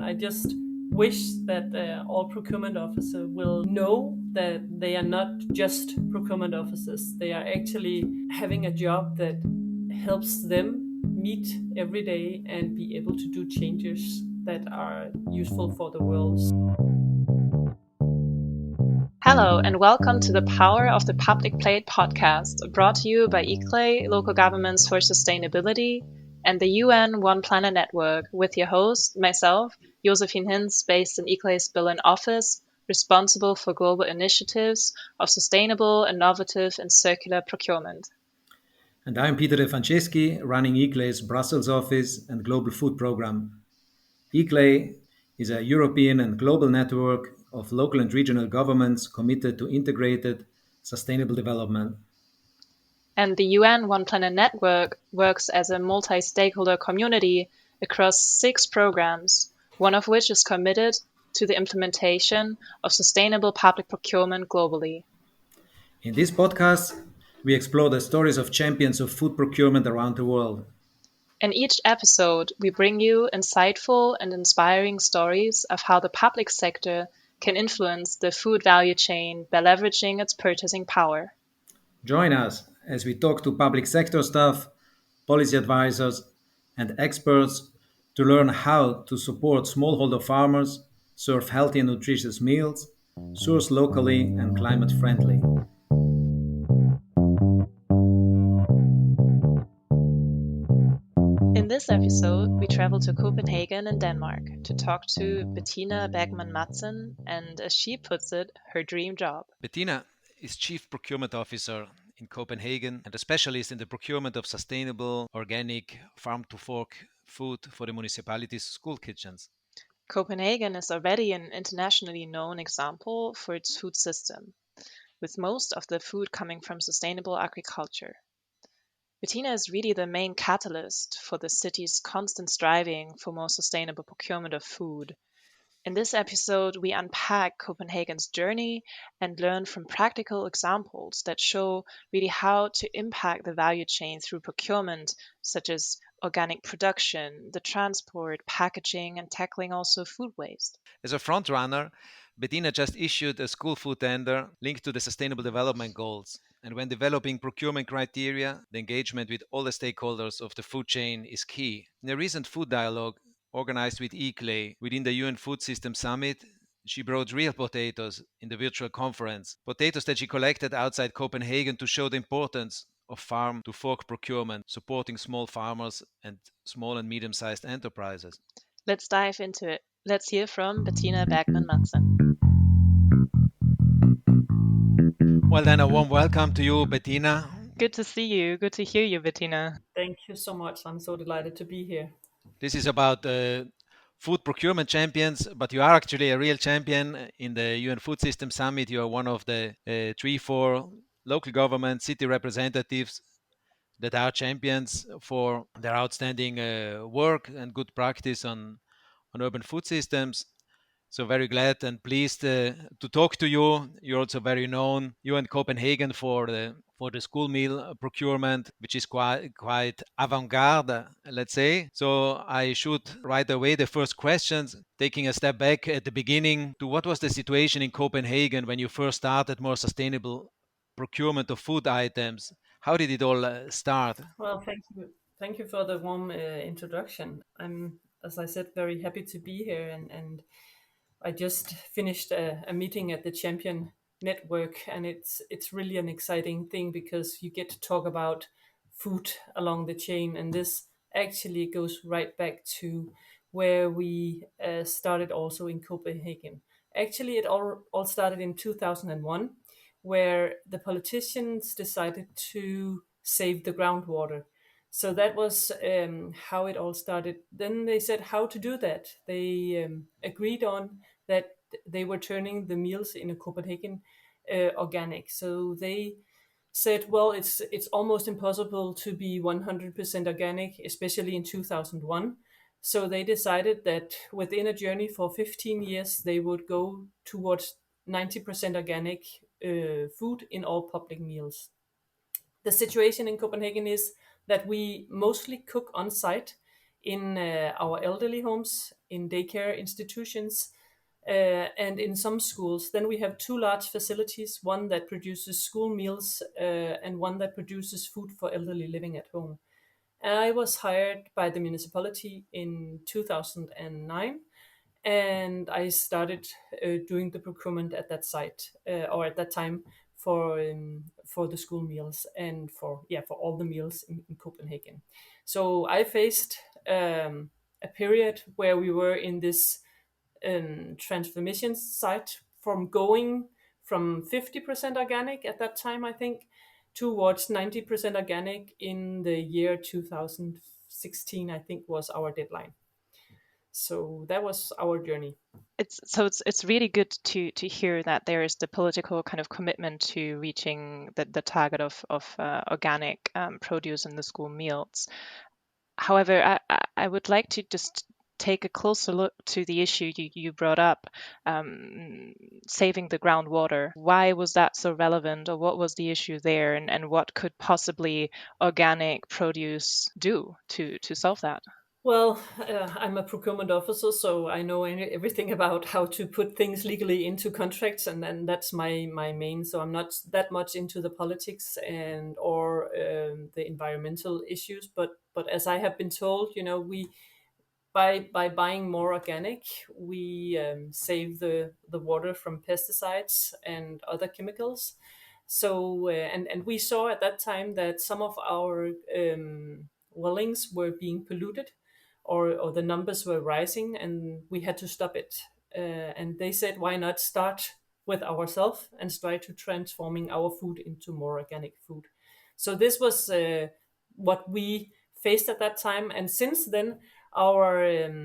I just wish that all procurement officers will know that they are not just procurement officers. They are actually having a job that helps them meet every day and be able to do changes that are useful for the world. Hello and welcome to the Power of the Public Plate podcast, brought to you by ICLEI, Local Governments for Sustainability, and the UN One Planet Network, with your host, myself, Josefine Hintz, based in ICLEI's Berlin office, responsible for global initiatives of sustainable, innovative, and circular procurement. And I'm Peter Defranceschi, running ICLEI's Brussels office and global food program. ICLEI is a European and global network of local and regional governments committed to integrated, sustainable development. And the UN One Planet Network works as a multi-stakeholder community across 6 programs, one of which is committed to the implementation of sustainable public procurement globally. In this podcast, we explore the stories of champions of food procurement around the world. In each episode, we bring you insightful and inspiring stories of how the public sector can influence the food value chain by leveraging its purchasing power. Join us as we talk to public sector staff, policy advisors, and experts to learn how to support smallholder farmers, serve healthy and nutritious meals, source locally and climate friendly. In this episode, we travel to Copenhagen in Denmark to talk to Betina Bergmann Madsen and, as she puts it, her dream job. Bettina is Chief Procurement Officer in Copenhagen and a specialist in the procurement of sustainable, organic, farm-to-fork food for the municipality's school kitchens. Copenhagen is already an internationally known example for its food system, with most of the food coming from sustainable agriculture. Bettina is really the main catalyst for the city's constant striving for more sustainable procurement of food. In this episode, we unpack Copenhagen's journey and learn from practical examples that show really how to impact the value chain through procurement, such as organic production, the transport, packaging, and tackling also food waste. As a frontrunner, Bettina just issued a school food tender linked to the Sustainable Development Goals. And when developing procurement criteria, the engagement with all the stakeholders of the food chain is key. In a recent food dialogue organized with ICLEI within the UN Food System Summit, she brought real potatoes in the virtual conference, potatoes that she collected outside Copenhagen to show the importance of farm to fork procurement, supporting small farmers and small and medium-sized enterprises. Let's dive into it. Let's hear from Betina Bergmann Madsen. Well, then a warm welcome to you, Bettina. Good to see you. Good to hear you, Bettina. Thank you so much. I'm so delighted to be here. This is about food procurement champions, but you are actually a real champion in the UN Food System Summit. You are one of the 3-4 local government city representatives that are champions for their outstanding work and good practice on urban food systems. So very glad and pleased to talk to you. You're also very known, you in Copenhagen, for the school meal procurement, which is quite avant-garde, let's say. So I should right away the first questions, taking a step back at the beginning to what was the situation in Copenhagen when you first started more sustainable procurement of food items. How did it all start? Well, thank you. Thank you for the warm introduction. I'm, as I said, very happy to be here, and I just finished a meeting at the Champion Network, and it's really an exciting thing because you get to talk about food along the chain, and this actually goes right back to where we started also in Copenhagen. Actually, it all started in 2001, where the politicians decided to save the groundwater. So that was how it all started. Then they said how to do that. They agreed on that they were turning the meals in Copenhagen organic. So they said, well, it's almost impossible to be 100% organic, especially in 2001. So they decided that within a journey for 15 years, they would go towards 90% organic food in all public meals. The situation in Copenhagen is that we mostly cook on site in our elderly homes in daycare institutions, and in some schools. Then we have two large facilities, one that produces school meals and one that produces food for elderly living at home. And I was hired by the municipality in 2009, and I started doing the procurement at that site, or at that time, for the school meals and for all the meals in Copenhagen. So I faced a period where we were in this transformation site, from going from 50% organic at that time, I think, towards 90% organic in the year 2016, I think was our deadline. So that was our journey. It's really good to hear that there is the political kind of commitment to reaching the target of organic produce in the school meals. However, I would like to just take a closer look to the issue you brought up, saving the groundwater. Why was that so relevant, or what was the issue there, and what could possibly organic produce do to solve that? Well, I'm a procurement officer, so I know everything about how to put things legally into contracts, and then that's my main. So I'm not that much into the politics or the environmental issues, but as I have been told, we by buying more organic, we save the water from pesticides and other chemicals. So and we saw at that time that some of our wellings were being polluted, or the numbers were rising, and we had to stop it. And they said, why not start with ourselves and try to transforming our food into more organic food? So this was what we faced at that time. And since then, our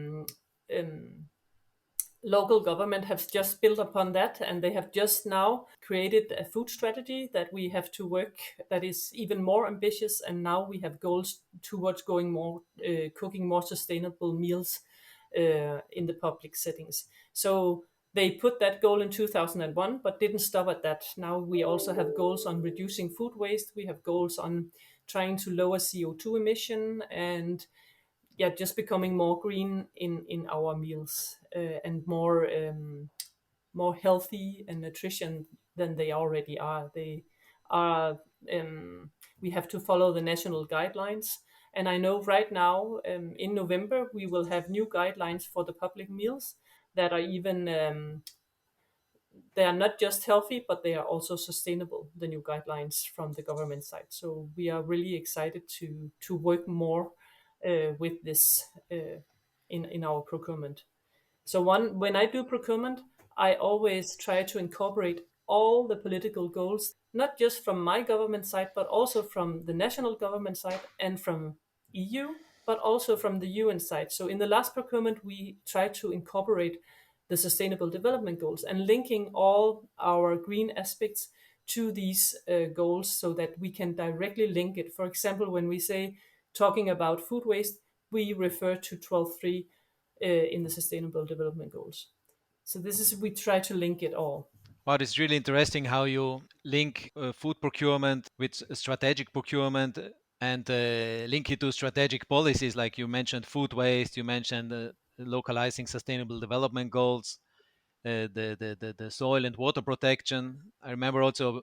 local government have just built upon that, and they have just now created a food strategy that we have to work, that is even more ambitious, and now we have goals towards going more cooking more sustainable meals in the public settings. So they put that goal in 2001 but didn't stop at that. Now we also have goals on reducing food waste, we have goals on trying to lower CO2 emission, and just becoming more green in our meals, and more healthy and nutrition than they already are. They are. We have to follow the national guidelines, and I know right now, in November, we will have new guidelines for the public meals that are even. They are not just healthy, but they are also sustainable, the new guidelines from the government side. So we are really excited to work more with this in our procurement. So when I do procurement, I always try to incorporate all the political goals, not just from my government side, but also from the national government side and from EU, but also from the UN side. So in the last procurement, we try to incorporate the Sustainable Development Goals and linking all our green aspects to these goals, so that we can directly link it. For example, when we say talking about food waste, we refer to 12.3 in the Sustainable Development Goals. So we try to link it all. Well, it's really interesting how you link food procurement with strategic procurement, and link it to strategic policies, like you mentioned food waste, you mentioned localizing sustainable development goals, the soil and water protection. I remember also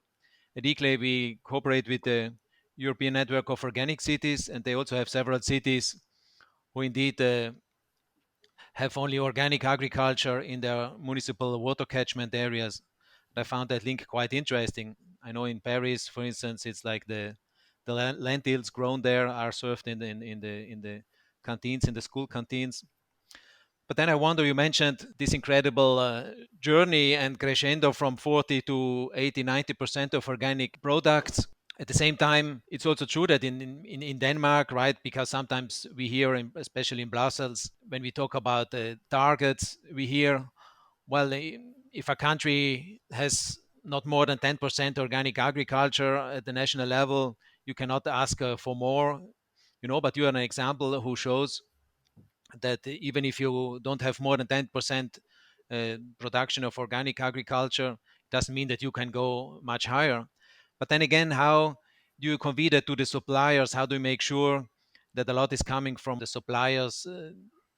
at ICLEI we cooperate with the European Network of Organic Cities, and they also have several cities who indeed have only organic agriculture in their municipal water catchment areas. I found that link quite interesting. I know in Paris, for instance, it's like the lentils grown there are served in the canteens, in the school canteens. But then I wonder, you mentioned this incredible journey and crescendo from 40 to 80, 90% of organic products. At the same time, it's also true that in Denmark, right, because sometimes we hear, especially in Brussels, when we talk about the targets, we hear, well, if a country has not more than 10% organic agriculture at the national level, you cannot ask for more, but you are an example who shows that even if you don't have more than 10% production of organic agriculture, it doesn't mean that you can go much higher. But then again, how do you convey that to the suppliers? How do you make sure that a lot is coming from the suppliers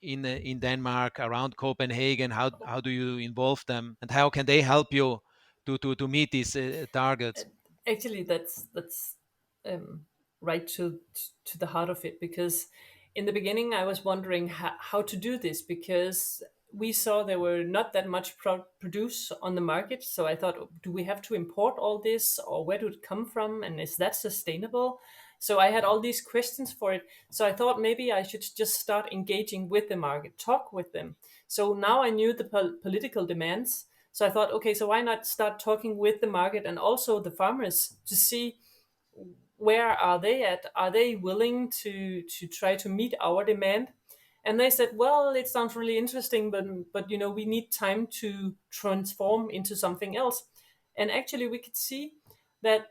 in Denmark, around Copenhagen? How do you involve them, and how can they help you to meet these targets? Actually, that's um, right to the heart of it, because in the beginning I was wondering how to do this, because we saw there were not that much produce on the market. So I thought, do we have to import all this, or where do it come from, and is that sustainable? So I had all these questions for it. So I thought maybe I should just start engaging with the market, talk with them. So now I knew the political demands. So I thought, okay, so why not start talking with the market and also the farmers to see where are they at? Are they willing to try to meet our demand? And they said, well, it sounds really interesting, but we need time to transform into something else. And actually, we could see that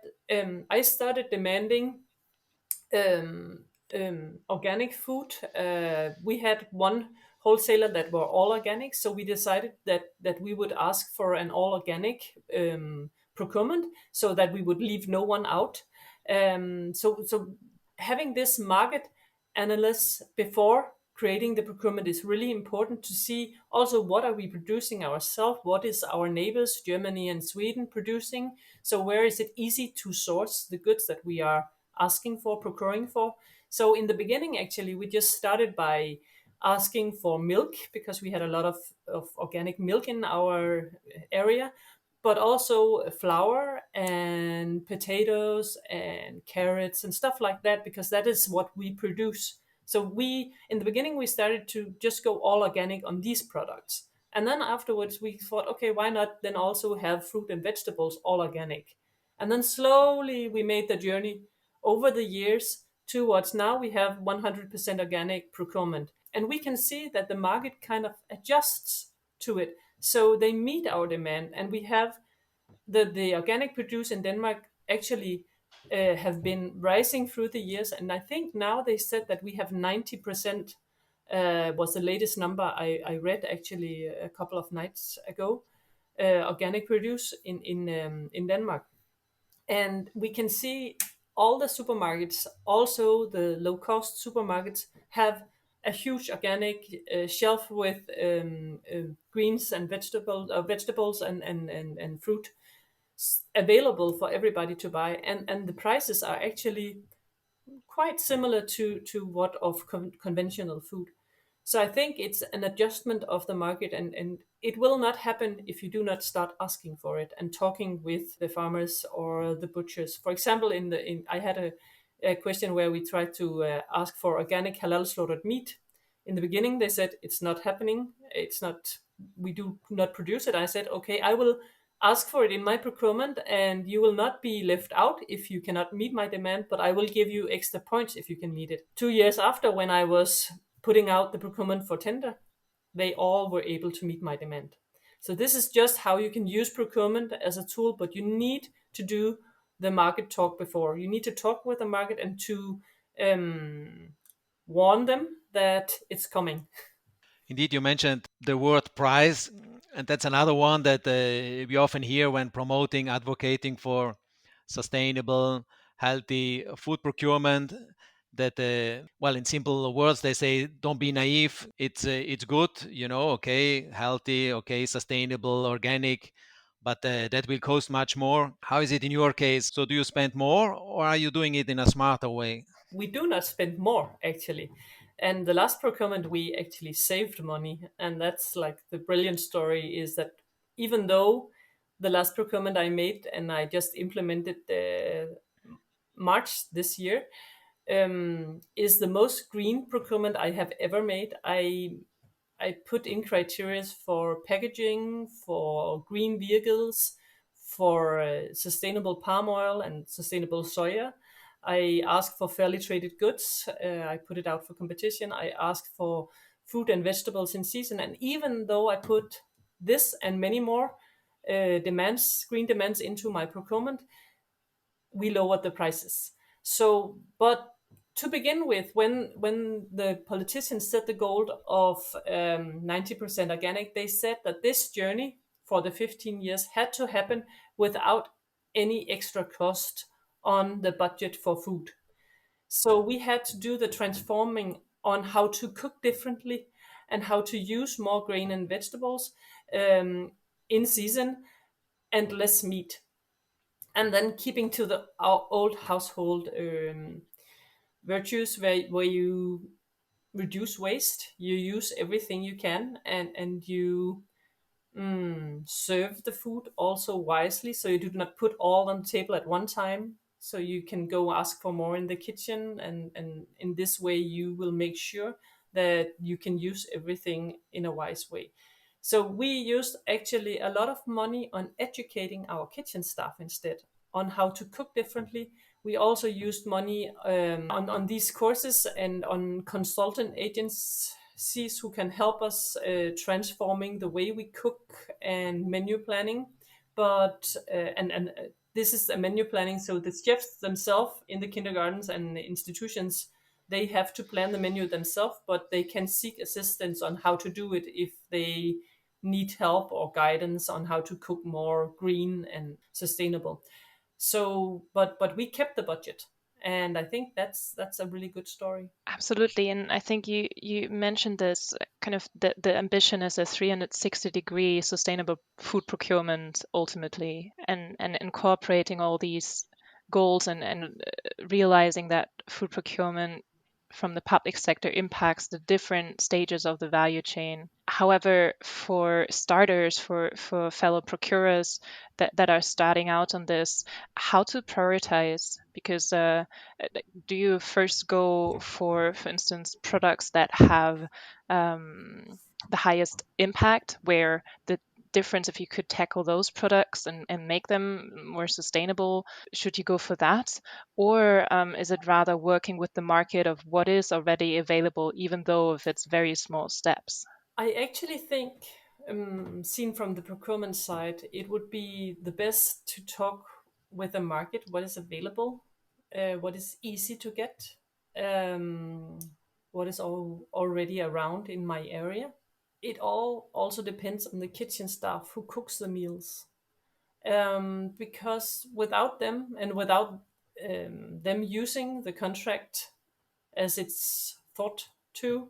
I started demanding organic food. We had one wholesaler that were all organic, so we decided that we would ask for an all organic procurement, so that we would leave no one out. So having this market analysis before creating the procurement is really important, to see also what are we producing ourselves, what is our neighbors Germany and Sweden producing, so where is it easy to source the goods that we are asking for, procuring for. So in the beginning, actually, we just started by asking for milk, because we had a lot of organic milk in our area, but also flour and potatoes and carrots and stuff like that, because that is what we produce. So in the beginning, we started to just go all organic on these products. And then afterwards, we thought, okay, why not then also have fruit and vegetables all organic? And then slowly we made the journey over the years towards now we have 100% organic procurement. And we can see that the market kind of adjusts to it. So they meet our demand, and we have the organic produce in Denmark actually have been rising through the years. And I think now they said that we have 90%, was the latest number I read actually a couple of nights ago, organic produce in Denmark. And we can see all the supermarkets, also the low cost supermarkets, have a huge organic shelf with greens and vegetables and fruit available for everybody to buy, and the prices are actually quite similar to what of conventional food. So I think it's an adjustment of the market, and it will not happen if you do not start asking for it and talking with the farmers or the butchers. For example, I had a question where we tried to ask for organic halal slaughtered meat. In the beginning, they said it's not happening. It's not. We do not produce it. I said, okay, I will ask for it in my procurement, and you will not be left out if you cannot meet my demand, but I will give you extra points if you can meet it. 2 years after, when I was putting out the procurement for tender, they all were able to meet my demand. So this is just how you can use procurement as a tool, but you need to do the market talk before. You need to talk with the market and to warn them that it's coming. Indeed, you mentioned the word price, and that's another one that we often hear when promoting, advocating for sustainable, healthy food procurement. That, well, in simple words, they say, don't be naive. It's good, okay, healthy, okay, sustainable, organic, but that will cost much more. How is it in your case? So, do you spend more, or are you doing it in a smarter way? We do not spend more, actually. And the last procurement, we actually saved money. And that's like the brilliant story, is that even though the last procurement I made and I just implemented March this year, is the most green procurement I have ever made. I put in criteria for packaging, for green vehicles, for sustainable palm oil and sustainable soya. I asked for fairly traded goods. I put it out for competition. I asked for fruit and vegetables in season. And even though I put this and many more green demands into my procurement, we lowered the prices. So, but to begin with, when the politicians set the goal of 90% organic, they said that this journey for the 15 years had to happen without any extra cost on the budget for food. So we had to do the transforming on how to cook differently and how to use more grain and vegetables in season and less meat. And then keeping to our old household virtues where you reduce waste, you use everything you can, and you serve the food also wisely, so you do not put all on the table at one time, so you can go ask for more in the kitchen, and in this way you will make sure that you can use everything in a wise way. So we used actually a lot of money on educating our kitchen staff instead, on how to cook differently. We also used money on these courses and on consultant agencies who can help us transforming the way we cook and menu planning. But and this is a menu planning, so the chefs themselves in the kindergartens and the institutions, they have to plan the menu themselves, but they can seek assistance on how to do it if they need help or guidance on how to cook more green and sustainable. So, but we kept the budget, and I think that's a really good story. Absolutely. And I think you mentioned this kind of the ambition is a 360-degree sustainable food procurement ultimately, and incorporating all these goals and realizing that food procurement from the public sector impacts the different stages of the value chain. However, for starters, for fellow procurers that are starting out on this, how to prioritize? Because do you first go for instance, products that have the highest impact, where the difference, if you could tackle those products and make them more sustainable, should you go for that? Or is it rather working with the market of what is already available, even though if it's very small steps? I actually think, seen from the procurement side, it would be the best to talk with the market, what is available, what is easy to get, um, what is already around in my area. It all also depends on the kitchen staff who cooks the meals. Because without them and without them using the contract as it's thought to,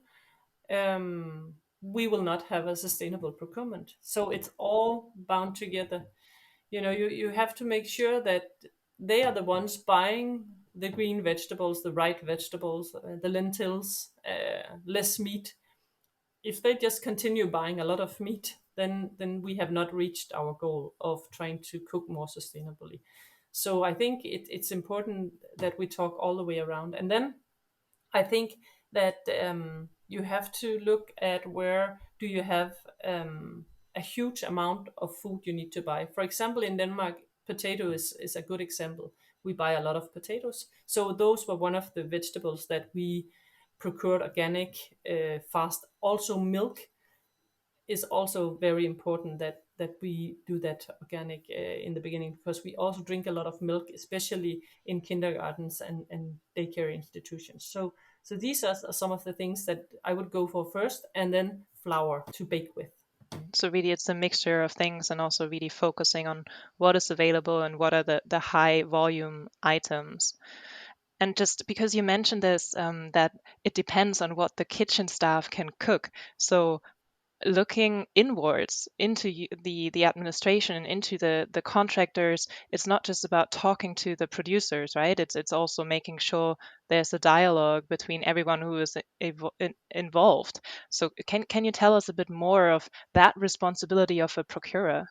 we will not have a sustainable procurement. So it's all bound together. You have to make sure that they are the ones buying the green vegetables, the right vegetables, the lentils, less meat. If they just continue buying a lot of meat, then we have not reached our goal of trying to cook more sustainably. So I think it's important that we talk all the way around. And then I think that you have to look at where do you have a huge amount of food you need to buy. For example, in Denmark, potato is a good example. We buy a lot of potatoes. So those were one of the vegetables that we procured organic fast. Also milk is also very important that we do that organic in the beginning, because we also drink a lot of milk, especially in kindergartens and daycare institutions. So these are some of the things that I would go for first, and then flour to bake with. So really it's a mixture of things, and also really focusing on what is available and what are the high volume items. And just because you mentioned this, that it depends on what the kitchen staff can cook. So looking inwards into the administration, into the contractors, it's not just about talking to the producers, right? It's also making sure there's a dialogue between everyone who is involved. So can you tell us a bit more of that responsibility of a procurer?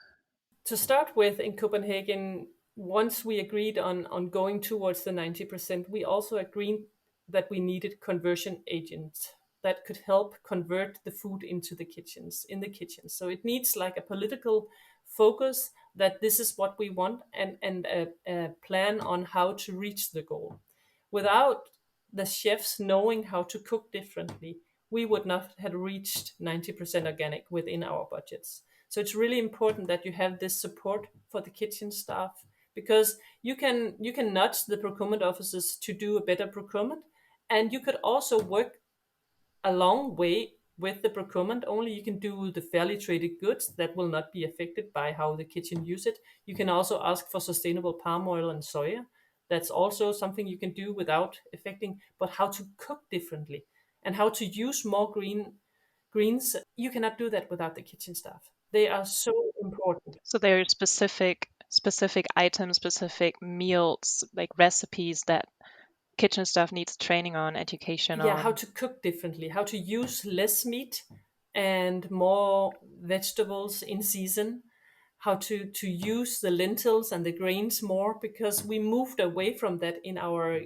To start with, in Copenhagen, once we agreed on going towards the 90%, we also agreed that we needed conversion agents that could help convert the food into the kitchens, in the kitchens. So it needs like a political focus that this is what we want, and a plan on how to reach the goal. Without the chefs knowing how to cook differently, we would not have reached 90% organic within our budgets. So it's really important that you have this support for the kitchen staff, because you can nudge the procurement officers to do a better procurement, and you could also work a long way with the procurement. Only you can do the fairly traded goods that will not be affected by how the kitchen use it. You can also ask for sustainable palm oil and soya. That's also something you can do without affecting, but how to cook differently and how to use more green greens, you cannot do that without the kitchen staff. They are so important. So there are specific items, specific meals, like recipes that kitchen staff needs training on, education Yeah, how on. to cook differently, how to use less meat and more vegetables in season, how to use the lentils and the grains more, because we moved away from that in our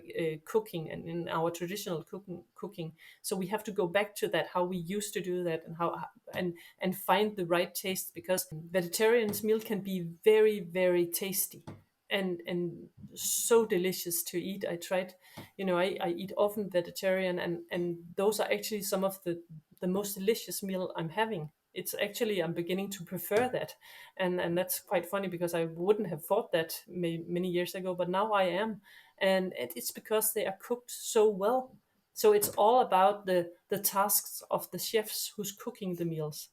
cooking and in our traditional cooking. So we have to go back to that, how we used to do that, and how and find the right taste, because vegetarian's meal can be very, very tasty and so delicious to eat. I tried, I eat often vegetarian, and those are actually some of the most delicious meal I'm having. It's actually, I'm beginning to prefer that, and that's quite funny, because I wouldn't have thought that many years ago, but now I am, and it's because they are cooked so well. So it's all about the tasks of the chefs who's cooking the meals.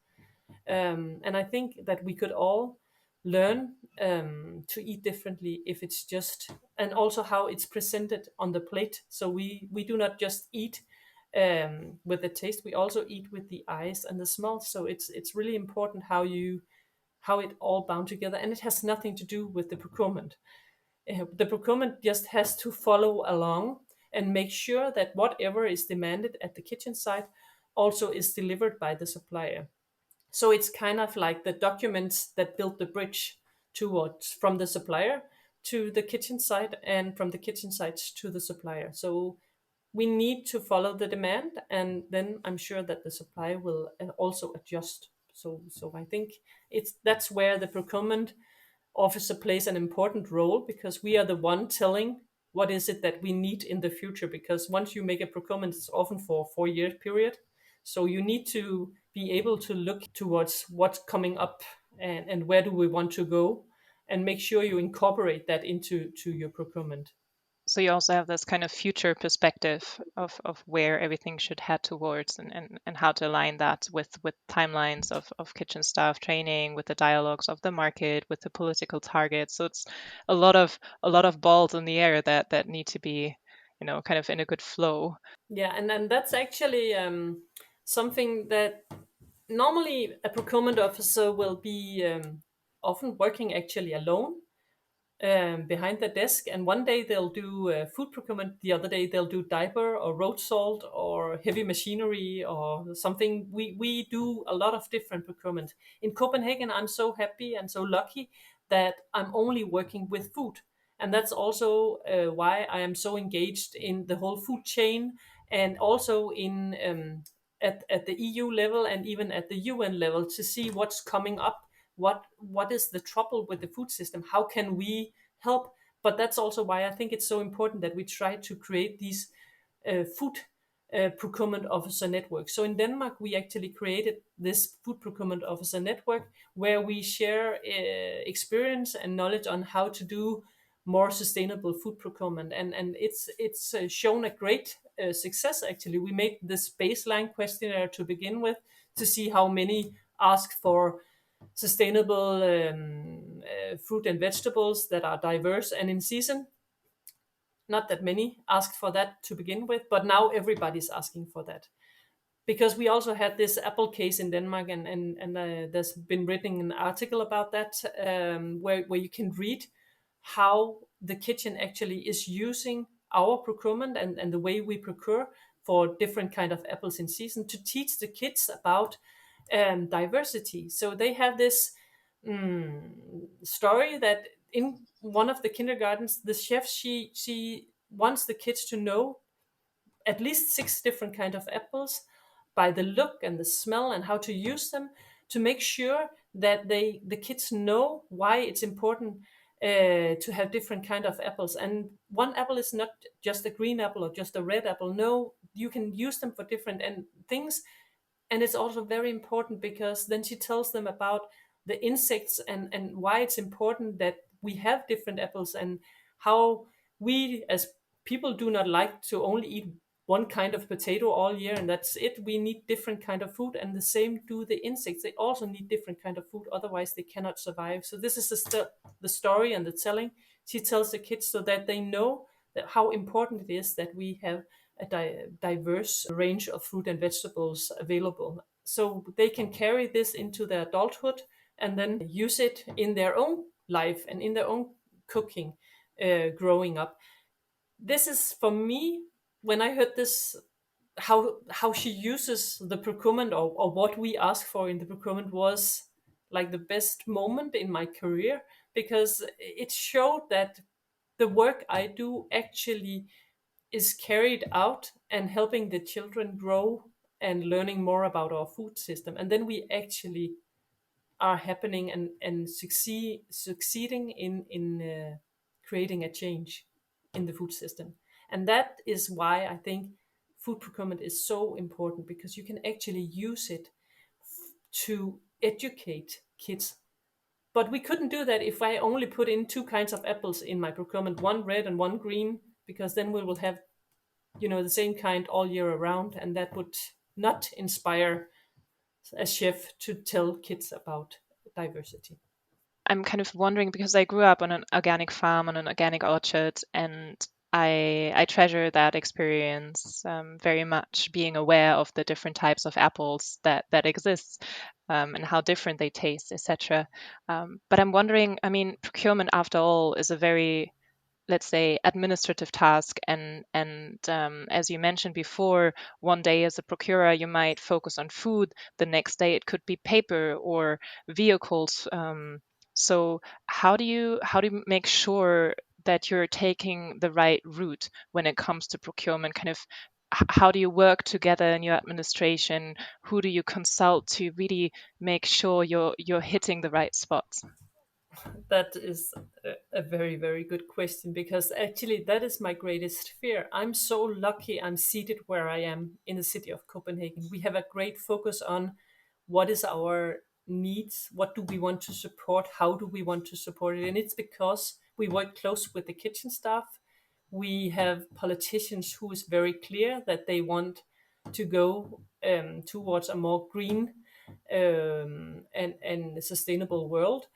And I think that we could all learn to eat differently, if it's just, and also how it's presented on the plate. So we do not just eat with the taste, we also eat with the eyes and the smell. So it's really important how it all bound together, and it has nothing to do with the procurement. The procurement just has to follow along and make sure that whatever is demanded at the kitchen side also is delivered by the supplier. So it's kind of like the documents that build the bridge towards, from the supplier to the kitchen side, and from the kitchen side to the supplier. So we need to follow the demand, and then I'm sure that the supply will also adjust. So I think that's where the procurement officer plays an important role, because we are the one telling what is it that we need in the future. Because once you make a procurement, it's often for a 4-year period, so you need to be able to look towards what's coming up, and where do we want to go, and make sure you incorporate that into your procurement. So you also have this kind of future perspective of where everything should head towards, and how to align that with timelines of kitchen staff training, with the dialogues of the market, with the political targets. So it's a lot of balls in the air that need to be, kind of in a good flow. Yeah, and that's actually something that normally a procurement officer will be often working actually alone behind the desk, and one day they'll do food procurement, the other day they'll do diaper or road salt or heavy machinery or something. We do a lot of different procurement. In Copenhagen, I'm so happy and so lucky that I'm only working with food, and that's also why I am so engaged in the whole food chain, and also in at the EU level and even at the UN level, to see what's coming up, what is the trouble with the food system, how can we help. But that's also why I think it's so important that we try to create these food procurement officer networks. So in Denmark, we actually created this food procurement officer network, where we share experience and knowledge on how to do more sustainable food procurement, and it's shown a great success. Actually, we made this baseline questionnaire to begin with, to see how many asked for sustainable fruit and vegetables that are diverse and in season. Not that many asked for that to begin with, but now everybody's asking for that, because we also had this apple case in Denmark, and there's been written an article about that, where you can read how the kitchen actually is using our procurement and the way we procure for different kind of apples in season, to teach the kids about diversity. So they have this story that in one of the kindergartens, the chef, she wants the kids to know at least 6 different kind of apples by the look and the smell, and how to use them, to make sure that the kids know why it's important to have different kind of apples. And one apple is not just a green apple or just a red apple. No, you can use them for different and things. And it's also very important, because then she tells them about the insects, and why it's important that we have different apples, and how we as people do not like to only eat one kind of potato all year and that's it. We need different kind of food, and the same do the insects. They also need different kind of food, otherwise they cannot survive. So this is the story and the telling she tells the kids, so that they know that how important it is that we have a diverse range of fruit and vegetables available. so they can carry this into their adulthood and then use it in their own life and in their own cooking growing up. This is for me, when I heard this, how she uses the procurement, or what we ask for in the procurement, was like the best moment in my career, because it showed that the work I do actually is carried out and helping the children grow and learning more about our food system. And then we actually are happening and succeeding in creating a change in the food system. And that is why I think food procurement is so important, because you can actually use it to educate kids. But we couldn't do that if I only put in two kinds of apples in my procurement, one red and one green, because then we will have, the same kind all year around, and that would not inspire a chef to tell kids about diversity. I'm kind of wondering, because I grew up on an organic farm, on an organic orchard, and I treasure that experience very much, being aware of the different types of apples that exist, and how different they taste, etc. But I'm wondering, I mean, procurement, after all, is a very, let's say, administrative task, and as you mentioned before, one day as a procurer you might focus on food, the next day it could be paper or vehicles. So how do you make sure that you're taking the right route when it comes to procurement? Kind of how do you work together in your administration? Who do you consult to really make sure you're hitting the right spots? That is a very, very good question, because actually that is my greatest fear. I'm so lucky I'm seated where I am in the city of Copenhagen. We have a great focus on what is our needs, what do we want to support, how do we want to support it. And it's because we work close with the kitchen staff. We have politicians who is very clear that they want to go towards a more green and sustainable world.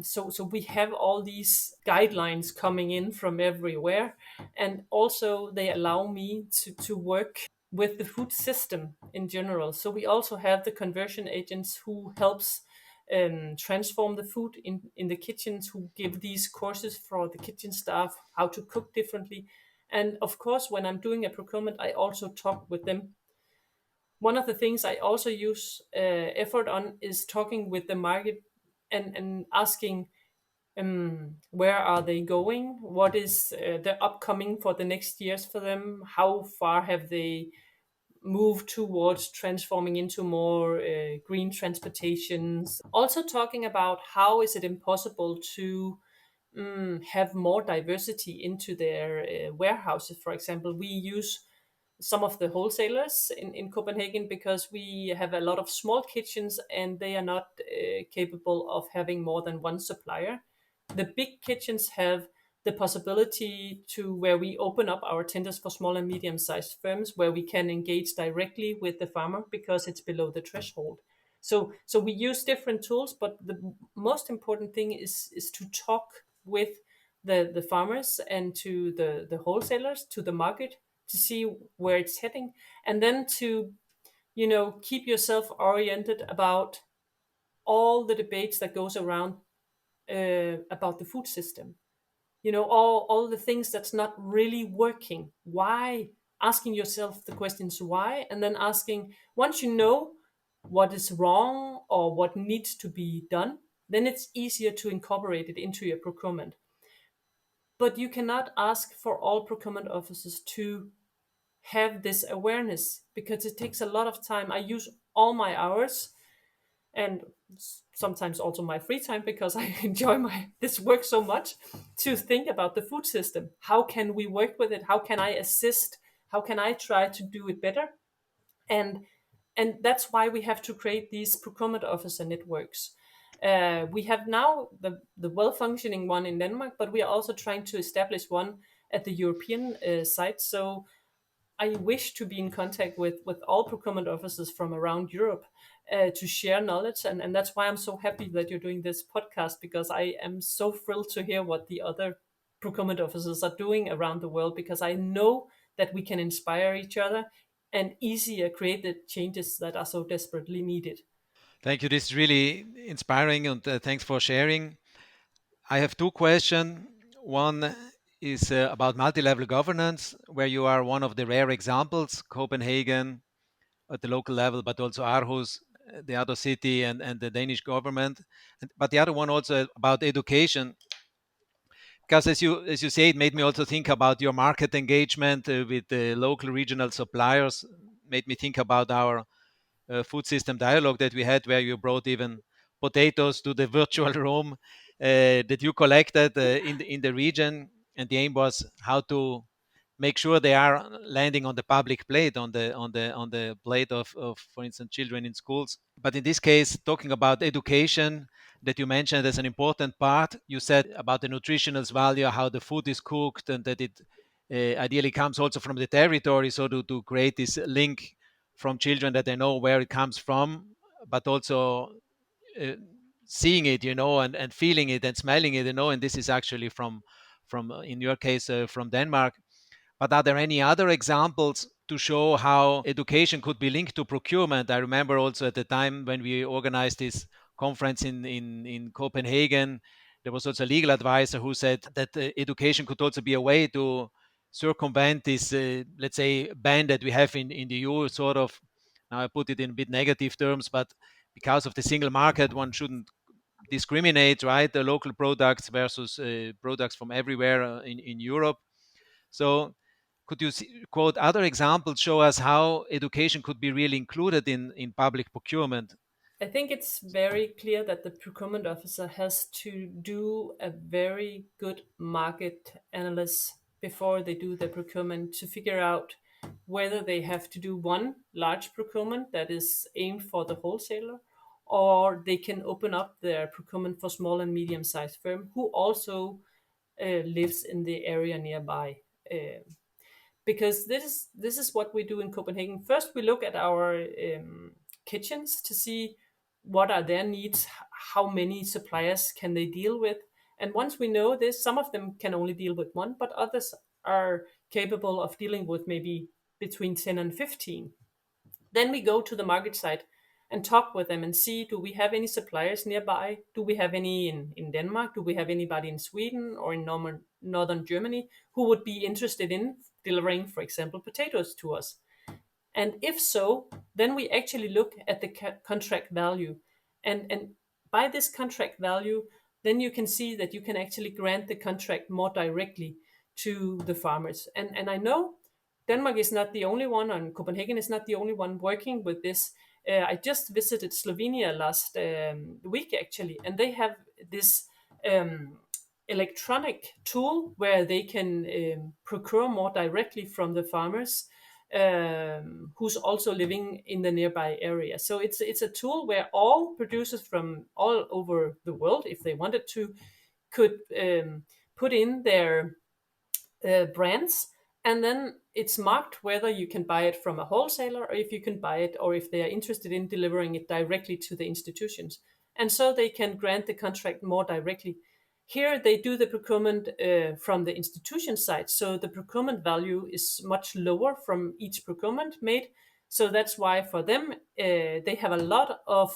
So we have all these guidelines coming in from everywhere, and also they allow me to work with the food system in general. So we also have the conversion agents who helps transform the food in the kitchens, who give these courses for the kitchen staff how to cook differently. And of course, when I'm doing a procurement, I also talk with them. One of the things I also use effort on is talking with the market and asking where are they going, what is the upcoming for the next years for them, how far have they moved towards transforming into more green transportations. Also talking about how is it impossible to have more diversity into their warehouses. For example, we use some of the wholesalers in Copenhagen because we have a lot of small kitchens and they are not capable of having more than one supplier. The big kitchens have the possibility to where we open up our tenders for small and medium sized firms where we can engage directly with the farmer because it's below the threshold. So we use different tools, but the most important thing is to talk with the farmers and to the wholesalers, to the market, to see where it's heading, and then to keep yourself oriented about all the debates that goes around about the food system. All the things that's not really working. Why? Asking yourself the questions why, and then asking, once you know what is wrong or what needs to be done, then it's easier to incorporate it into your procurement. But you cannot ask for all procurement officers to have this awareness because it takes a lot of time. I use all my hours and sometimes also my free time because I enjoy this work so much to think about the food system. How can we work with it? How can I assist? How can I try to do it better? And that's why we have to create these procurement officer networks. We have now the well-functioning one in Denmark, but we are also trying to establish one at the European site. So I wish to be in contact with all procurement officers from around Europe to share knowledge. And that's why I'm so happy that you're doing this podcast, because I am so thrilled to hear what the other procurement officers are doing around the world, because I know that we can inspire each other and easier create the changes that are so desperately needed. Thank you. This is really inspiring, and thanks for sharing. I have two questions. One is about multi-level governance, where you are one of the rare examples, Copenhagen at the local level, but also Aarhus, the other city, and the Danish government. But the other one also about education, because as you say, it made me also think about your market engagement with the local regional suppliers. Made me think about our food system dialogue that we had, where you brought even potatoes to the virtual room that you collected in the region, and the aim was how to make sure they are landing on the public plate, on the plate of, for instance, children in schools. But in this case, talking about education that you mentioned as an important part, you said about the nutritional value, how the food is cooked, and that it ideally comes also from the territory, so to create this link from children, that they know where it comes from, but also uh, seeing it, and feeling it and smelling it, and this is actually from in your case from Denmark. But are there any other examples to show how education could be linked to procurement? I remember also at the time when we organized this conference in Copenhagen, there was also a legal advisor who said that education could also be a way to circumvent this, let's say, ban that we have in the EU, sort of. Now I put it in a bit negative terms, but because of the single market, one shouldn't discriminate, right? The local products versus products from everywhere in Europe. So could you quote other examples, show us how education could be really included in public procurement? I think it's very clear that the procurement officer has to do a very good market analysis before they do the procurement to figure out whether they have to do one large procurement that is aimed for the wholesaler, or they can open up their procurement for small and medium-sized firm who also lives in the area nearby. Because this is what we do in Copenhagen. First, we look at our kitchens to see what are their needs, how many suppliers can they deal with, and once we know this, some of them can only deal with one, but others are capable of dealing with maybe between 10 and 15. Then we go to the market side and talk with them and see, do we have any suppliers nearby? Do we have any in Denmark? Do we have anybody in Sweden or in northern Germany who would be interested in delivering, for example, potatoes to us? And if so, then we actually look at the contract value. And by this contract value, then you can see that you can actually grant the contract more directly to the farmers. And I know Denmark is not the only one, and Copenhagen is not the only one working with this. I just visited Slovenia last week, actually, and they have this electronic tool where they can procure more directly from the farmers who's also living in the nearby area. So it's a tool where all producers from all over the world, if they wanted to, could put in their brands, and then it's marked whether you can buy it from a wholesaler or if you can buy it, or if they are interested in delivering it directly to the institutions. And so they can grant the contract more directly. Here they do the procurement from the institution side, so the procurement value is much lower from each procurement made. So that's why for them they have a lot of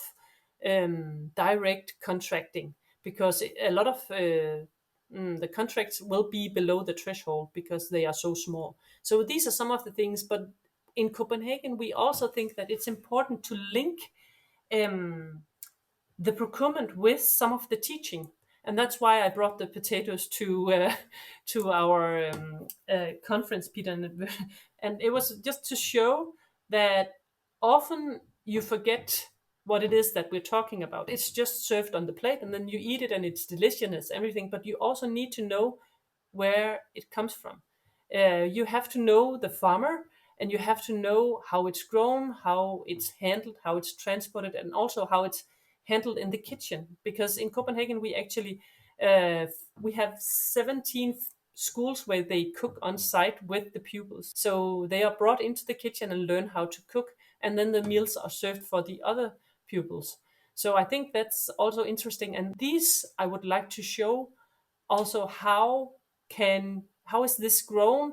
direct contracting, because a lot of the contracts will be below the threshold because they are so small. So these are some of the things. But in Copenhagen, we also think that it's important to link the procurement with some of the teaching. And that's why I brought the potatoes to our conference, Peter. And it was just to show that often you forget what it is that we're talking about. It's just served on the plate and then you eat it and it's delicious, everything. But you also need to know where it comes from. You have to know the farmer, and you have to know how it's grown, how it's handled, how it's transported, and also how it's handled in the kitchen. Because in Copenhagen, we actually we have 17 schools where they cook on site with the pupils. So they are brought into the kitchen and learn how to cook, and then the meals are served for the other pupils. So I think that's also interesting. And these I would like to show also how is this grown?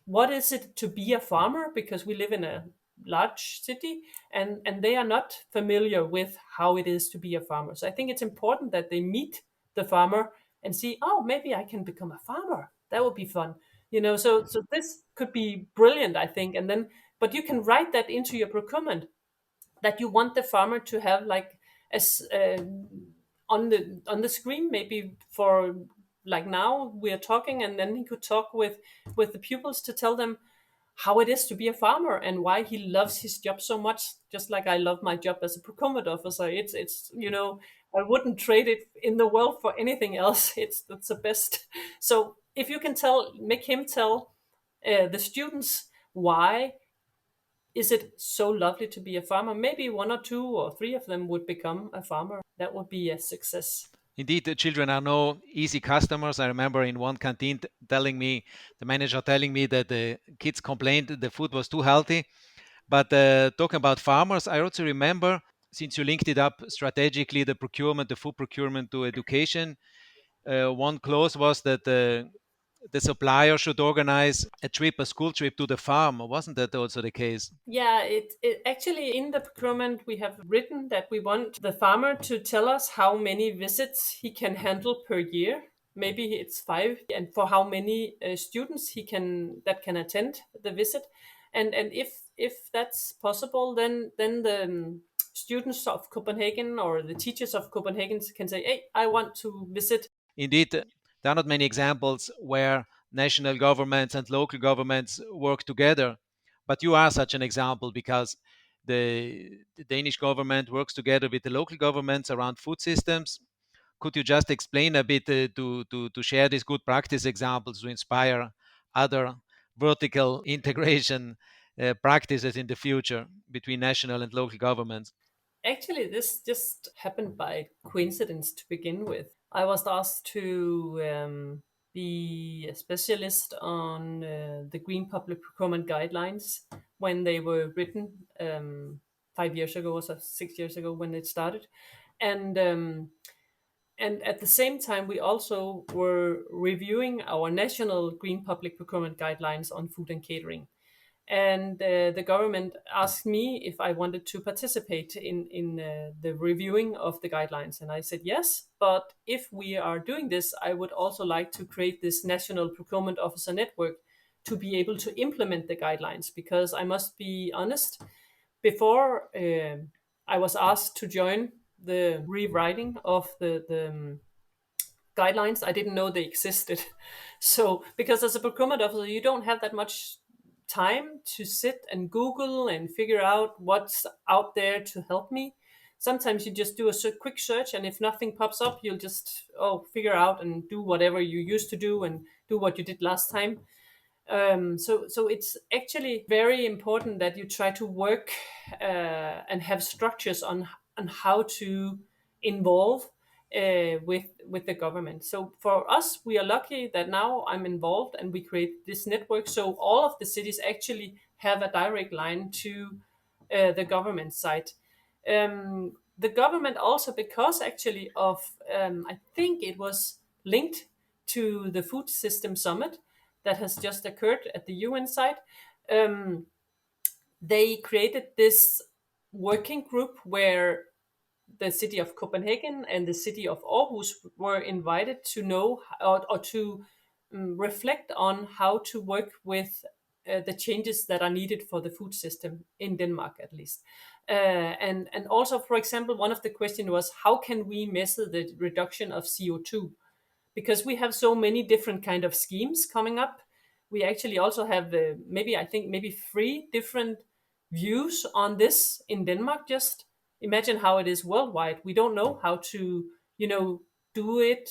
What is it to be a farmer? Because we live in a large city, and they are not familiar with how it is to be a farmer. So I think it's important that they meet the farmer and see, oh, maybe I can become a farmer. That would be fun. So this could be brilliant, I think. And then, but you can write that into your procurement, that you want the farmer to have, like, as on the screen, maybe for, like, now we are talking, and then he could talk with the pupils to tell them how it is to be a farmer and why he loves his job so much, just like I love my job as a procurement officer. It's I wouldn't trade it in the world for anything else. It's the best. So if you can make him tell the students why is it so lovely to be a farmer, maybe one or two or three of them would become a farmer. That would be a success. Indeed, the children are no easy customers. I remember in one canteen the manager telling me that the kids complained the food was too healthy. But talking about farmers, I also remember, since you linked it up strategically, the food procurement to education, one clause was that the supplier should organize a school trip to the farm. Wasn't that also the case? Yeah, it actually, in the procurement, we have written that we want the farmer to tell us how many visits he can handle per year. Maybe it's 5, and for how many students that can attend the visit. And if that's possible, then the students of Copenhagen or the teachers of Copenhagen can say, hey, I want to visit. Indeed, there are not many examples where national governments and local governments work together. But you are such an example, because the Danish government works together with the local governments around food systems. Could you just explain a bit to share these good practice examples to inspire other vertical integration practices in the future between national and local governments? Actually, this just happened by coincidence to begin with. I was asked to be a specialist on the Green Public Procurement Guidelines when they were written 5 years ago or 6 years ago when it started. And at the same time, we also were reviewing our national Green Public Procurement Guidelines on food and catering. And the government asked me if I wanted to participate in the reviewing of the guidelines. And I said yes, but if we are doing this, I would also like to create this National Procurement Officer Network to be able to implement the guidelines. Because I must be honest, before I was asked to join the rewriting of the guidelines, I didn't know they existed. So, because as a procurement officer, you don't have that much time to sit and Google and figure out what's out there to help me. Sometimes you just do a quick search, and if nothing pops up, you'll just figure out and do whatever you used to do and do what you did last time. So it's actually very important that you try to work and have structures on how to involve with the government. So for us, we are lucky that now I'm involved and we create this network. So all of the cities actually have a direct line to the government side. The government also, because actually of, I think it was linked to the Food System Summit that has just occurred at the UN side, they created this working group where the city of Copenhagen and the city of Aarhus were invited to know or to reflect on how to work with the changes that are needed for the food system in Denmark, at least. And also, for example, one of the questions was, how can we measure the reduction of CO2? Because we have so many different kind of schemes coming up. We actually also have maybe 3 different views on this in Denmark. Just imagine how it is worldwide. We don't know how to, do it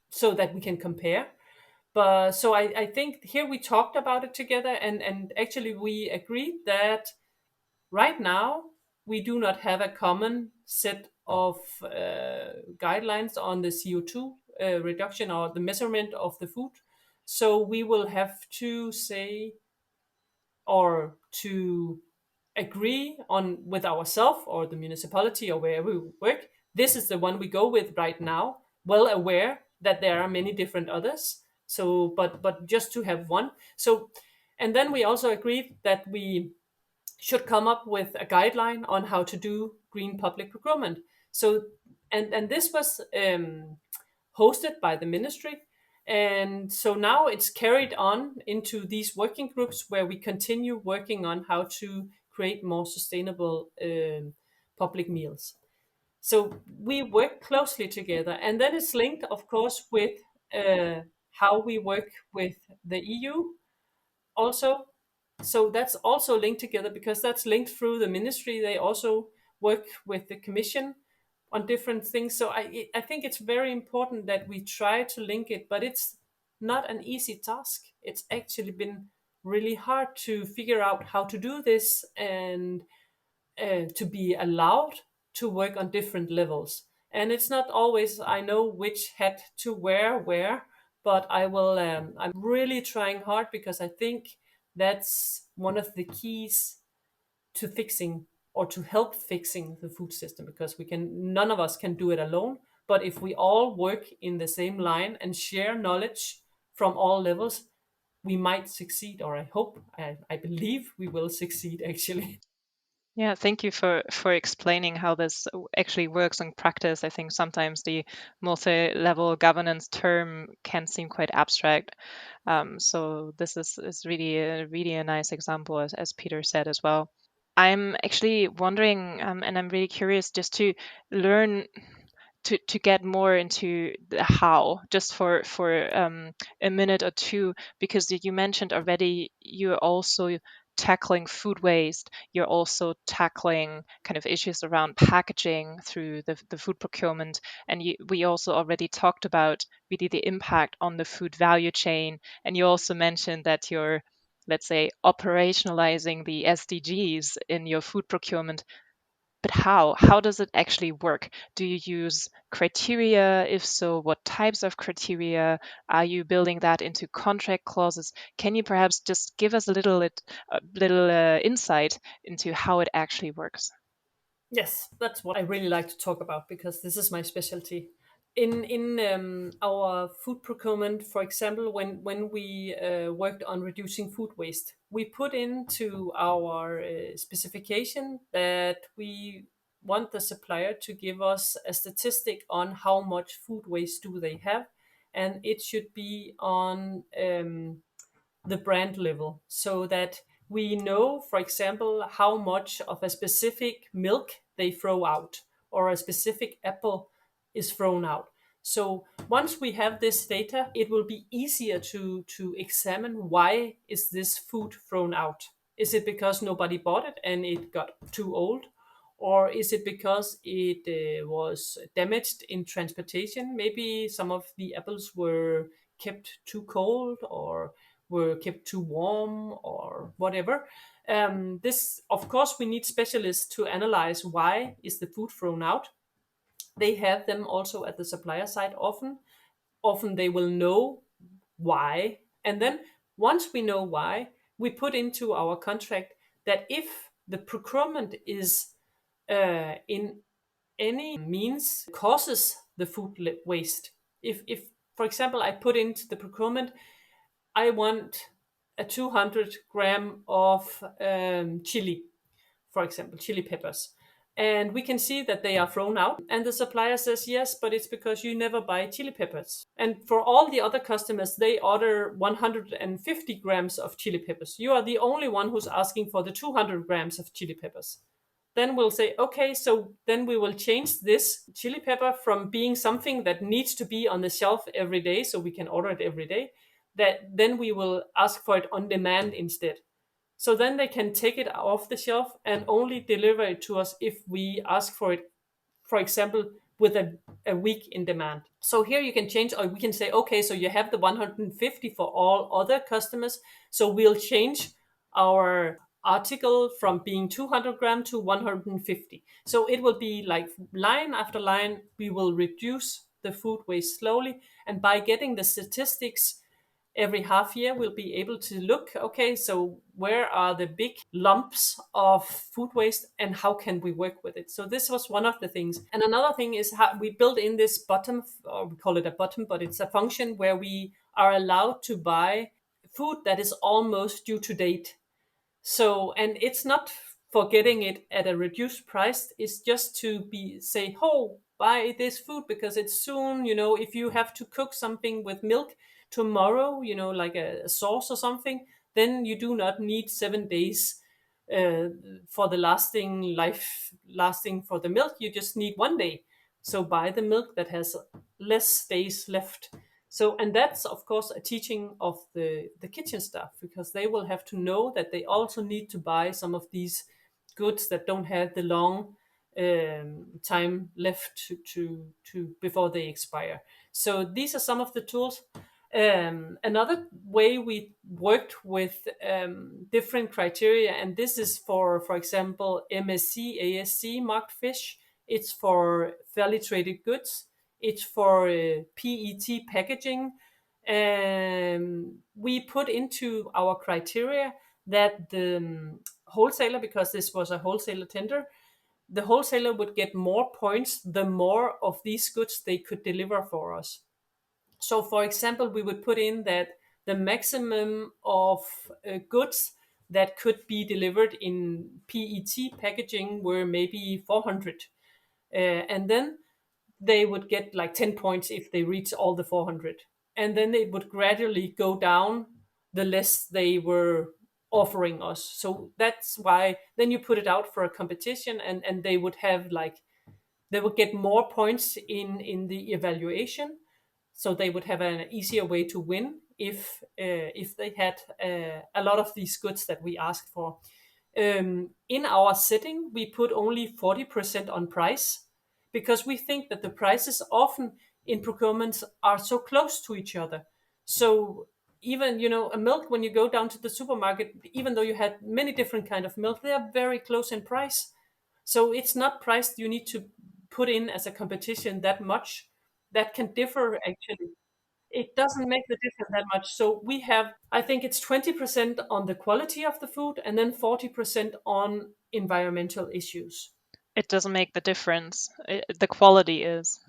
so that we can compare. But so I think here we talked about it together, and actually we agreed that right now we do not have a common set of guidelines on the CO2 reduction or the measurement of the food. So we will have to say, or to agree on with ourselves or the municipality or wherever we work, this is the one we go with right now, well aware that there are many different others. So but just to have one. So And then we also agreed that we should come up with a guideline on how to do green public procurement. So, and this was hosted by the ministry. And so now it's carried on into these working groups where we continue working on how to create more sustainable public meals. So we work closely together, and then it's linked, of course, with how we work with the EU also. So that's also linked together because that's linked through the ministry. They also work with the commission on different things. So I think it's very important that we try to link it, but it's not an easy task. It's actually been really hard to figure out how to do this and to be allowed to work on different levels. And it's not always I know which hat to wear where, but I will. I'm really trying hard because I think that's one of the keys to fixing or to help fixing the food system, because none of us can do it alone. But if we all work in the same line and share knowledge from all levels, we might succeed, or I believe we will succeed actually. Yeah, thank you for explaining how this actually works in practice. I think sometimes the multi-level governance term can seem quite abstract. So this is really a nice example, as Peter said as well. I'm actually wondering, and I'm really curious just to learn to get more into the how, just for a minute or two, because you mentioned already you're also tackling food waste, you're also tackling kind of issues around packaging through the food procurement, and we also already talked about really the impact on the food value chain, and you also mentioned that you're, let's say, operationalizing the SDGs in your food procurement. But how does it actually work? Do you use criteria? If so, what types of criteria? Are you building that into contract clauses? Can you perhaps just give us a little insight into how it actually works? Yes, that's what I really like to talk about because this is my specialty. In our food procurement, for example, when we worked on reducing food waste, we put into our specification that we want the supplier to give us a statistic on how much food waste do they have, and it should be on the brand level so that we know, for example, how much of a specific milk they throw out or a specific apple is thrown out. So once we have this data, it will be easier to examine why is this food thrown out. Is it because nobody bought it and it got too old? Or is it because it was damaged in transportation? Maybe some of the apples were kept too cold or were kept too warm or whatever. This, of course, we need specialists to analyze why is the food thrown out. They have them also at the supplier side often. Often they will know why. And then once we know why, we put into our contract that if the procurement is in any means causes the food waste. If for example, I put into the procurement, I want a 200 gram of chili, for example, chili peppers. And we can see that they are thrown out. And the supplier says, yes, but it's because you never buy chili peppers. And for all the other customers, they order 150 grams of chili peppers. You are the only one who's asking for the 200 grams of chili peppers. Then we'll say, okay, so then we will change this chili pepper from being something that needs to be on the shelf every day, so we can order it every day, that then we will ask for it on demand instead. So then they can take it off the shelf and only deliver it to us if we ask for it, for example, with a week in demand. So here you can change, or we can say, okay, so you have the 150 for all other customers. So we'll change our article from being 200 gram to 150. So it will be like line after line, we will reduce the food waste slowly. And by getting the statistics every half year, we'll be able to look, okay, so where are the big lumps of food waste and how can we work with it? So this was one of the things. And another thing is how we build in this bottom, or we call it a bottom, but it's a function where we are allowed to buy food that is almost due to date. So, and it's not for getting it at a reduced price. It's just to be say, oh, buy this food because it's soon. If you have to cook something with milk tomorrow, like a sauce or something, then you do not need 7 days uh, for the lasting for the milk. You just need 1 day. So buy the milk that has less days left. So, and that's of course a teaching of the kitchen staff, because they will have to know that they also need to buy some of these goods that don't have the long time left to before they expire. So these are some of the tools. Another way we worked with different criteria, and this is for example, MSC, ASC marked fish. It's for fairly traded goods. It's for PET packaging. We put into our criteria that the wholesaler, because this was a wholesaler tender, the wholesaler would get more points the more of these goods they could deliver for us. So, for example, we would put in that the maximum of goods that could be delivered in PET packaging were maybe 400. And then they would get like 10 points if they reach all the 400. And then it would gradually go down the less they were offering us. So that's why then you put it out for a competition, and they would have like, they would get more points in the evaluation, so they would have an easier way to win if they had a lot of these goods that we asked for. In our setting, we put only 40% on price, because we think that the prices often in procurements are so close to each other. So even a milk, when you go down to the supermarket, even though you had many different kind of milk, they are very close in price. So it's not price you need to put in as a competition that much. That can differ actually. It doesn't make the difference that much. So we have, I think it's 20% on the quality of the food and then 40% on environmental issues. It doesn't make the difference. The quality is.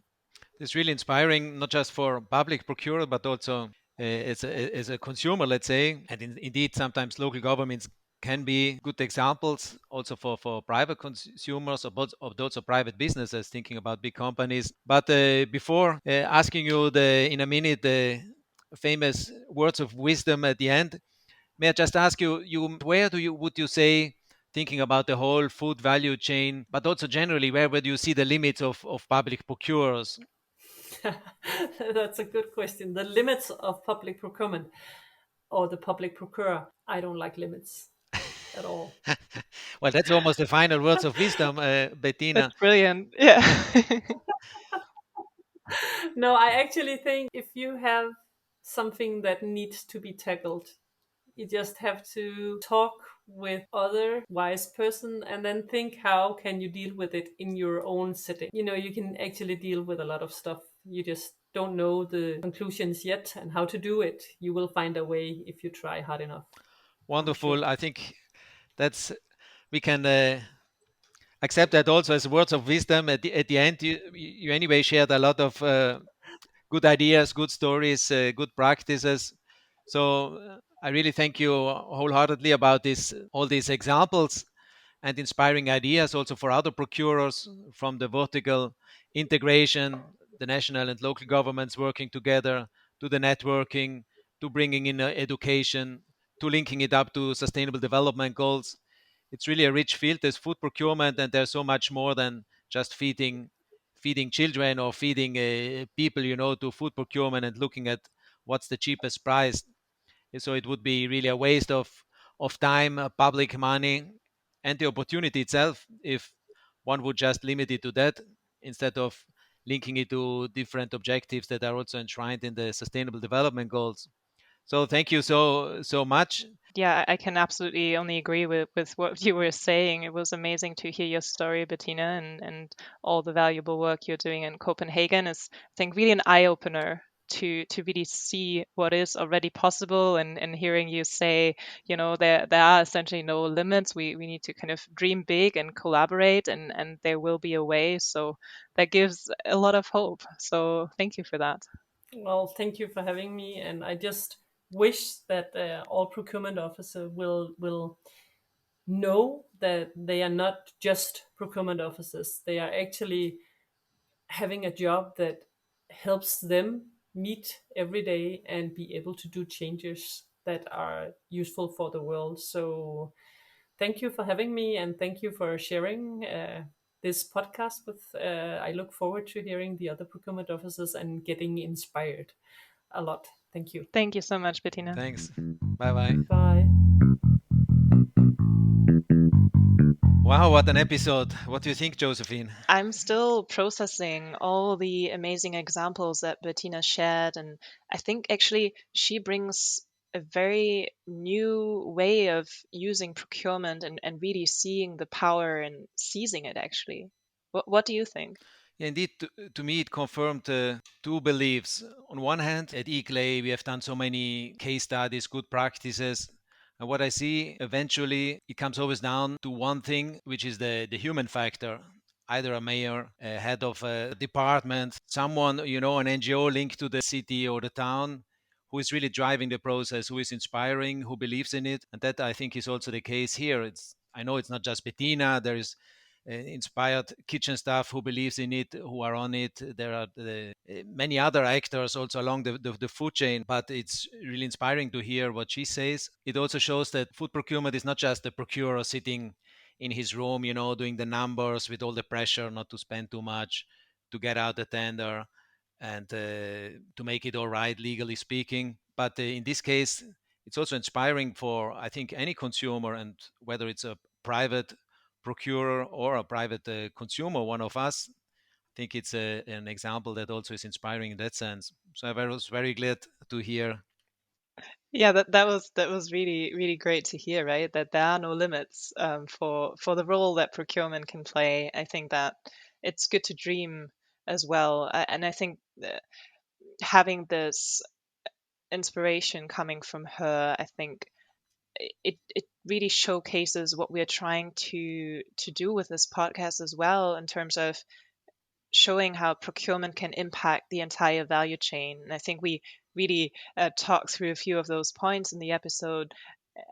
It's really inspiring, not just for public procurement, but also as a consumer, let's say. And indeed, sometimes local governments can be good examples also for private consumers, or also private businesses thinking about big companies. But before asking you in a minute the famous words of wisdom at the end, may I just ask you where would you say, thinking about the whole food value chain, but also generally, where would you see the limits of public procurers? That's a good question. The limits of public procurement or the public procurer. I don't like limits at all. Well, that's almost the final words of wisdom, That's Bettina. brilliant. Yeah. No, I actually think if you have something that needs to be tackled, you just have to talk with other wise person and then think how can you deal with it in your own setting. You can actually deal with a lot of stuff. You just don't know the conclusions yet and how to do it. You will find a way if you try hard enough, I'm Wonderful. sure. I think that's we can accept that also as words of wisdom. At the end, you anyway shared a lot of good ideas, good stories, good practices. So I really thank you wholeheartedly about all these examples and inspiring ideas also for other procurers, from the vertical integration, the national and local governments working together, to the networking, to bringing in education, to linking it up to sustainable development goals. It's really a rich field. There's food procurement, and there's so much more than just feeding children or feeding people, to food procurement and looking at what's the cheapest price. So it would be really a waste of time, public money, and the opportunity itself if one would just limit it to that, instead of linking it to different objectives that are also enshrined in the sustainable development goals. So thank you so much. Yeah, I can absolutely only agree with what you were saying. It was amazing to hear your story, Bettina, and all the valuable work you're doing in Copenhagen is, I think, really an eye opener to really see what is already possible, and hearing you say, there are essentially no limits. We need to kind of dream big and collaborate, and there will be a way. So that gives a lot of hope. So thank you for that. Well, thank you for having me, and I just wish that all procurement officer will know that they are not just procurement officers. They are actually having a job that helps them meet every day and be able to do changes that are useful for the world. So thank you for having me, and thank you for sharing this podcast with. I look forward to hearing the other procurement officers and getting inspired a lot. Thank you. Thank you so much, Bettina. Thanks. Bye bye. Bye. Wow, what an episode. What do you think, Josephine? I'm still processing all the amazing examples that Bettina shared, and I think actually she brings a very new way of using procurement and really seeing the power and seizing it actually. What do you think? Yeah, indeed, to me, it confirmed two beliefs. On one hand, at ICLEI, we have done so many case studies, good practices. And what I see eventually, it comes always down to one thing, which is the human factor. Either a mayor, a head of a department, someone, an NGO linked to the city or the town who is really driving the process, who is inspiring, who believes in it. And that I think is also the case here. I know it's not just Bettina, there is inspired kitchen staff who believes in it, who are on it. There are many other actors also along the food chain, but it's really inspiring to hear what she says. It also shows that food procurement is not just the procurer sitting in his room, doing the numbers with all the pressure not to spend too much, to get out the tender, and to make it all right, legally speaking. But in this case, it's also inspiring for, I think, any consumer, and whether it's a private procurer or a private consumer, one of us. I think it's an example that also is inspiring in that sense. So I was very glad to hear. Yeah, that was really really great to hear, right? That there are no limits for the role that procurement can play. I think that it's good to dream as well, and I think having this inspiration coming from her, I think it really showcases what we are trying to do with this podcast as well, in terms of showing how procurement can impact the entire value chain. And I think we really talked through a few of those points in the episode,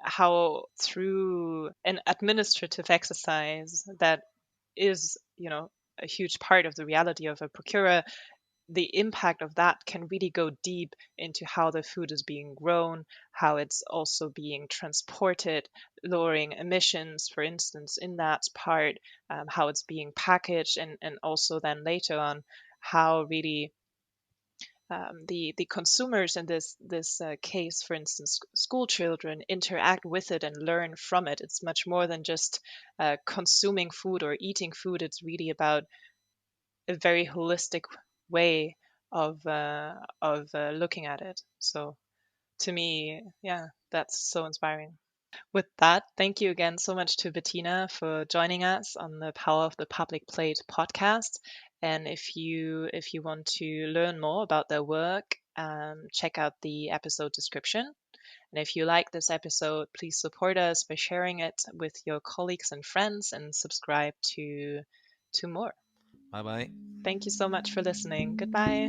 how through an administrative exercise that is, a huge part of the reality of a procurer, the impact of that can really go deep into how the food is being grown, how it's also being transported, lowering emissions, for instance, in that part, how it's being packaged, and also then later on, how really the consumers in this case, for instance, school children, interact with it and learn from it. It's much more than just consuming food or eating food. It's really about a very holistic way of looking at it. So to me, yeah, that's so inspiring. With that, thank you again so much to Bettina for joining us on the Power of the Public Plate podcast. And if you want to learn more about their work, check out the episode description. And if you like this episode, please support us by sharing it with your colleagues and friends, and subscribe to more. Bye bye. Thank you so much for listening. Goodbye.